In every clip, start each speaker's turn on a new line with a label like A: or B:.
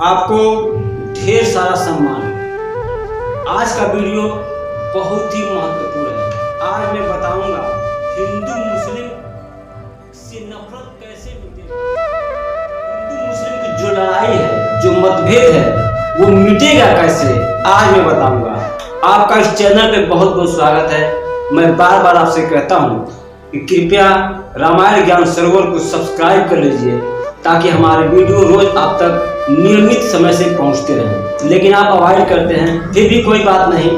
A: आपको ढेर सारा सम्मान। आज का वीडियो बहुत ही महत्वपूर्ण है। आज मैं बताऊंगा हिंदू मुस्लिम से नफरत कैसे मिटेगी। हिंदू मुस्लिम की जो लड़ाई है, जो मतभेद है, वो मिटेगा कैसे, आज मैं बताऊंगा। आपका इस चैनल पे बहुत बहुत स्वागत है। मैं बार बार आपसे कहता हूँ कि कृपया रामायण ज्ञान सरोवर को सब्सक्राइब कर लीजिए ताकि हमारे वीडियो रोज आप तक नियमित समय से पहुंचते रहें। लेकिन आप अवॉइड करते हैं, फिर भी कोई बात नहीं।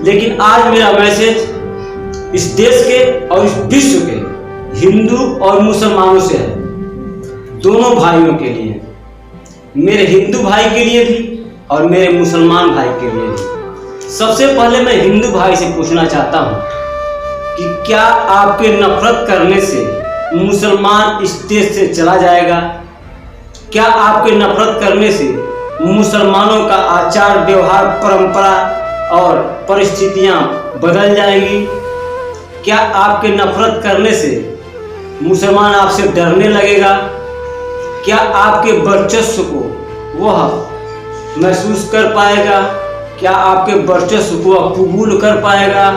A: लेकिन आज मेरा मैसेज इस देश के और इस विश्व के हिंदू और मुसलमानों से है, दोनों भाइयों के लिए, मेरे हिंदू भाई के लिए भी और मेरे मुसलमान भाई के लिए भी। सबसे पहले मैं हिंदू भाई से पूछना चाहता हूं कि क्या आपके नफरत करने से मुसलमान इस देश से चला जाएगा? क्या आपके नफरत करने से मुसलमानों का आचार व्यवहार, परंपरा और परिस्थितियां बदल जाएंगी? क्या आपके नफरत करने से मुसलमान आपसे डरने लगेगा? क्या आपके वर्चस्व को वह महसूस कर पाएगा? क्या आपके वर्चस्व को वह कबूल कर पाएगा?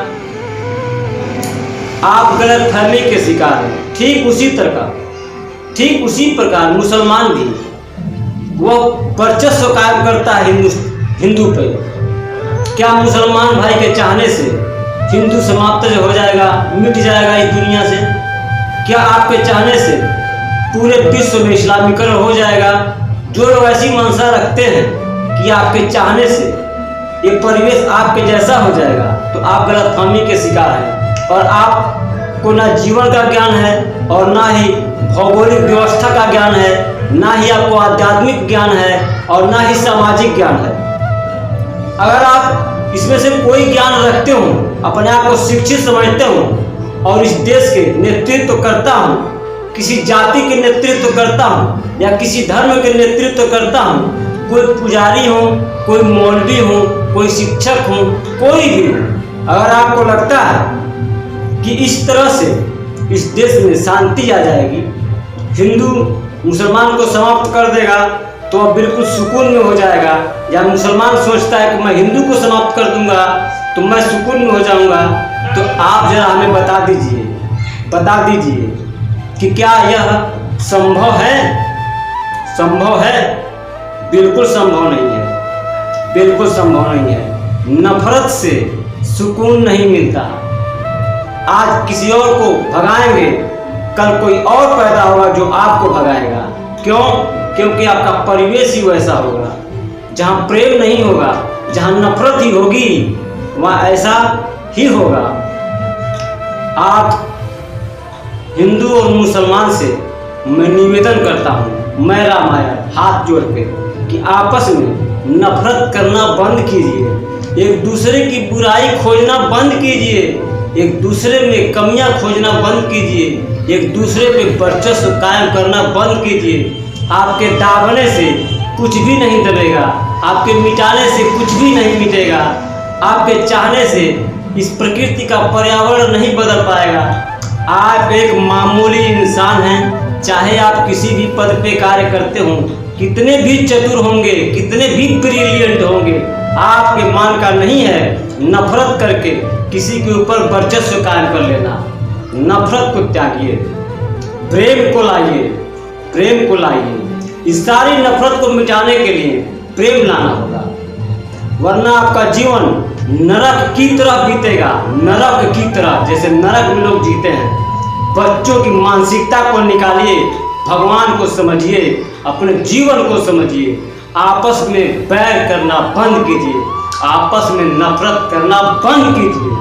A: आप गलतफहमी के शिकार हैं। ठीक उसी प्रकार मुसलमान भी वह वर्चस्व कायम करता है हिंदू पे। क्या मुसलमान भाई के चाहने से हिंदू समाप्त हो जाएगा, मिट जाएगा इस दुनिया से? क्या आपके चाहने से पूरे विश्व में इस्लामीकरण हो जाएगा? जो लोग ऐसी मंशा रखते हैं कि आपके चाहने से ये परिवेश आपके जैसा हो जाएगा, तो आप गलतफहमी के शिकार हैं। और आपको ना जीवन का ज्ञान है और ना ही भौगोलिक व्यवस्था का ज्ञान है, ना ही आपको आध्यात्मिक ज्ञान है और ना ही सामाजिक ज्ञान है। अगर आप इसमें से कोई ज्ञान रखते हो, अपने आप को शिक्षित समझते हो और इस देश के नेतृत्व करता हूँ, किसी जाति के नेतृत्व करता हूँ या किसी धर्म के नेतृत्व करता हूँ, कोई पुजारी हो, कोई मौलवी हो, कोई शिक्षक हो, कोई भी हो, अगर आपको लगता है कि इस तरह से इस देश में शांति आ जाएगी, हिंदू मुसलमान को समाप्त कर देगा, तो अब बिल्कुल सुकून में हो जाएगा, या मुसलमान सोचता है कि मैं हिंदू को समाप्त कर दूंगा तो मैं सुकून में हो जाऊंगा, तो आप जरा हमें बता दीजिए कि क्या यह संभव है? संभव है? बिल्कुल संभव नहीं है, बिल्कुल संभव नहीं है। नफरत से सुकून नहीं मिलता। आज किसी और को भगाएंगे, कल कोई और पैदा होगा जो आपको भगाएगा। क्यों? क्योंकि आपका परिवेश ही वैसा होगा। जहां प्रेम नहीं होगा, जहां नफरत ही होगी, वहां ऐसा ही होगा। आप हिंदू और मुसलमान से मैं निवेदन करता हूं, मैं रामायण हाथ जोड़ के, कि आपस में नफरत करना बंद कीजिए, एक दूसरे की बुराई खोजना बंद कीजिए, एक दूसरे में कमियां खोजना बंद कीजिए, एक दूसरे पे वर्चस्व कायम करना बंद कीजिए। आपके दाबने से कुछ भी नहीं दबेगा, आपके मिटाने से कुछ भी नहीं मिटेगा, आपके चाहने से इस प्रकृति का पर्यावरण नहीं बदल पाएगा। आप एक मामूली इंसान हैं, चाहे आप किसी भी पद पे कार्य करते हो, कितने भी चतुर होंगे, कितने भी ब्रिलियंट होंगे, आपके मान का नहीं है नफरत करके किसी के ऊपर वर्चस्व कायम कर लेना। नफरत को त्यागिए, प्रेम को लाइए। इस सारी नफरत को मिटाने के लिए प्रेम लाना होगा, वरना आपका जीवन नरक की तरह बीतेगा, नरक की तरह, जैसे नरक में लोग जीते हैं। बच्चों की मानसिकता को निकालिए, भगवान को समझिए, अपने जीवन को समझिए, आपस में बैर करना बंद कीजिए, आपस में नफरत करना बंद कीजिए।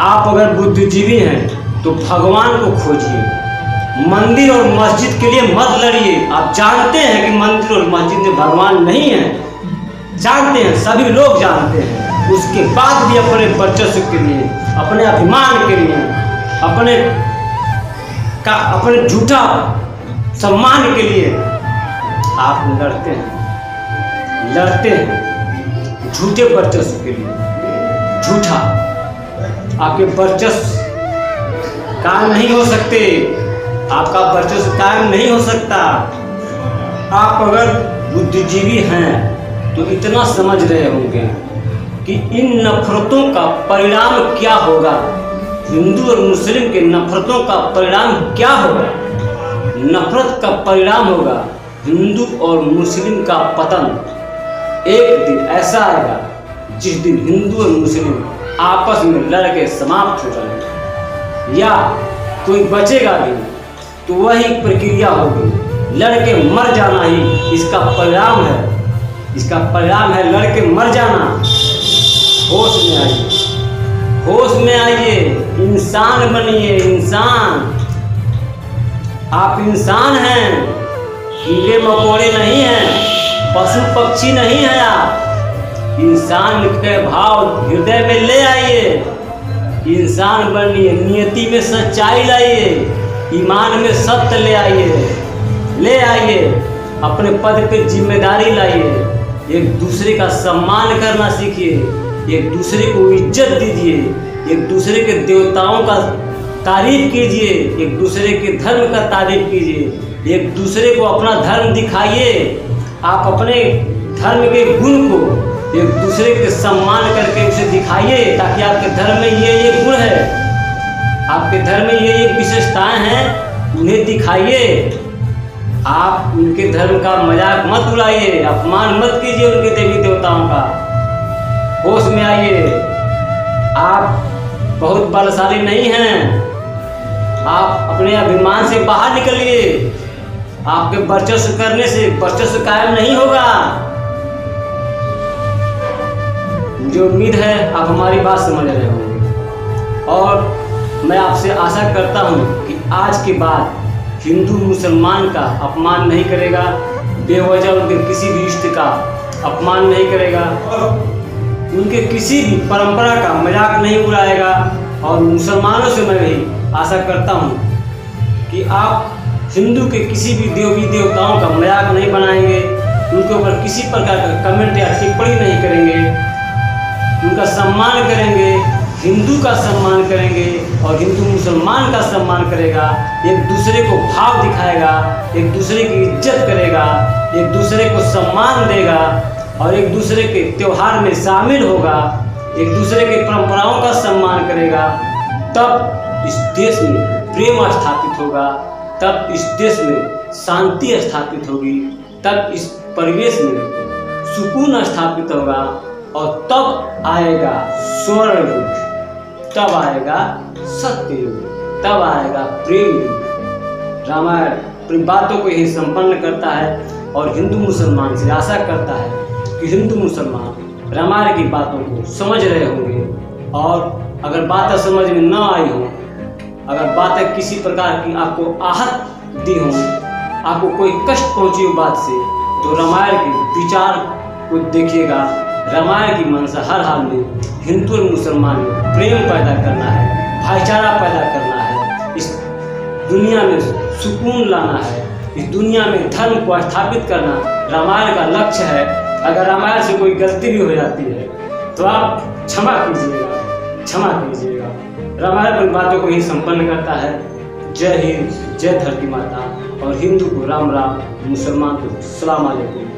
A: आप अगर बुद्धिजीवी हैं तो भगवान को खोजिए, मंदिर और मस्जिद के लिए मत लड़िए। आप जानते हैं कि मंदिर और मस्जिद में भगवान नहीं है, जानते हैं, सभी लोग जानते हैं। उसके बाद भी अपने वर्चस्व के लिए, अपने अभिमान के लिए, अपने झूठा सम्मान के लिए आप लड़ते हैं झूठे वर्चस्व के लिए। झूठा आपके वर्चस्व कायम नहीं हो सकते, आपका वर्चस्व कायम नहीं हो सकता। आप अगर बुद्धिजीवी हैं तो इतना समझ रहे होंगे कि इन नफरतों का परिणाम क्या होगा। हिंदू और मुस्लिम के नफरतों का परिणाम क्या होगा? नफरत का परिणाम होगा हिंदू और मुस्लिम का पतन। एक दिन ऐसा आएगा जिस दिन हिंदू और मुस्लिम आपस में लड़ के समाप्त हो जाएंगे, या कोई बचेगा भी तो वही प्रक्रिया होगी, लड़ के मर जाना ही इसका परिणाम है। इसका परिणाम है लड़ के मर जाना। होश में आइए, होश में आइए, इंसान बनिए, इंसान। आप इंसान हैं, कीड़े मकोड़े नहीं हैं, पशु पक्षी नहीं हैं। आप इंसान के भाव हृदय में ले आइए, इंसान बनिए, नियति में सच्चाई लाइए, ईमान में सत्य ले आइए, अपने पद पे जिम्मेदारी लाइए, एक दूसरे का सम्मान करना सीखिए, एक दूसरे को इज्जत दीजिए, एक दूसरे के देवताओं का तारीफ कीजिए, एक दूसरे के धर्म का तारीफ कीजिए, एक दूसरे को अपना धर्म दिखाइए। आप अपने धर्म के गुण को एक दूसरे के सम्मान करके उसे दिखाइए, ताकि आपके धर्म में ये गुण है, आपके धर्म में ये विशेषताएं हैं, उन्हें दिखाइए। आप उनके धर्म का मजाक मत उड़ाइए, अपमान मत कीजिए उनके देवी देवताओं का। होश में आइए, आप बहुत बलशाली नहीं हैं, आप अपने अभिमान से बाहर निकलिए। आपके वर्चस्व करने से वर्चस्व कायम नहीं होगा। मुझे उम्मीद है आप हमारी बात समझ रहे होंगे, और मैं आपसे आशा करता हूं कि आज के बाद हिंदू मुसलमान का अपमान नहीं करेगा, बेवजह उनके किसी भी इष्ट का अपमान नहीं करेगा, उनके किसी भी परंपरा का मजाक नहीं उड़ाएगा। और मुसलमानों से मैं भी आशा करता हूँ कि आप हिंदू के किसी भी देवी देवताओं का मजाक नहीं बनाएंगे, उनके ऊपर किसी प्रकार का कमेंट या टिप्पणी नहीं करेंगे, उनका सम्मान करेंगे, हिंदू का सम्मान करेंगे और हिंदू मुसलमान का सम्मान करेगा, एक दूसरे को भाव दिखाएगा, एक दूसरे की इज्जत करेगा, एक दूसरे को सम्मान देगा और एक दूसरे के त्यौहार में शामिल होगा, एक दूसरे के परंपराओं का सम्मान करेगा। तब इस देश में प्रेम स्थापित होगा, तब इस देश में शांति स्थापित होगी, तब इस परिवेश में सुकून स्थापित होगा और तब आएगा स्वर्ण युग, तब आएगा सत्य युग, तब आएगा प्रेम युग। रामायण अपनी बातों को यही संपन्न करता है और हिंदू मुसलमान से आशा करता है कि हिंदू मुसलमान रामायण की बातों को समझ रहे होंगे, और अगर बातें समझ में न आई हो, अगर बातें किसी प्रकार की आपको आहत दी हो, आपको कोई कष्ट पहुंची हो बात से, तो रामायण के विचार को देखिएगा। रामायण की मंशा हर हाल में हिंदू और मुसलमान में प्रेम पैदा करना है, भाईचारा पैदा करना है, इस दुनिया में सुकून लाना है, इस दुनिया में धर्म को स्थापित करना रामायण का लक्ष्य है। अगर रामायण से कोई गलती भी हो जाती है तो आप क्षमा कीजिएगा। रामायण अपनी बातों को ही संपन्न करता है। जय हिंद, जय धरती माता, और हिंदू को राम राम, मुसलमान को सलाम अलैकुम।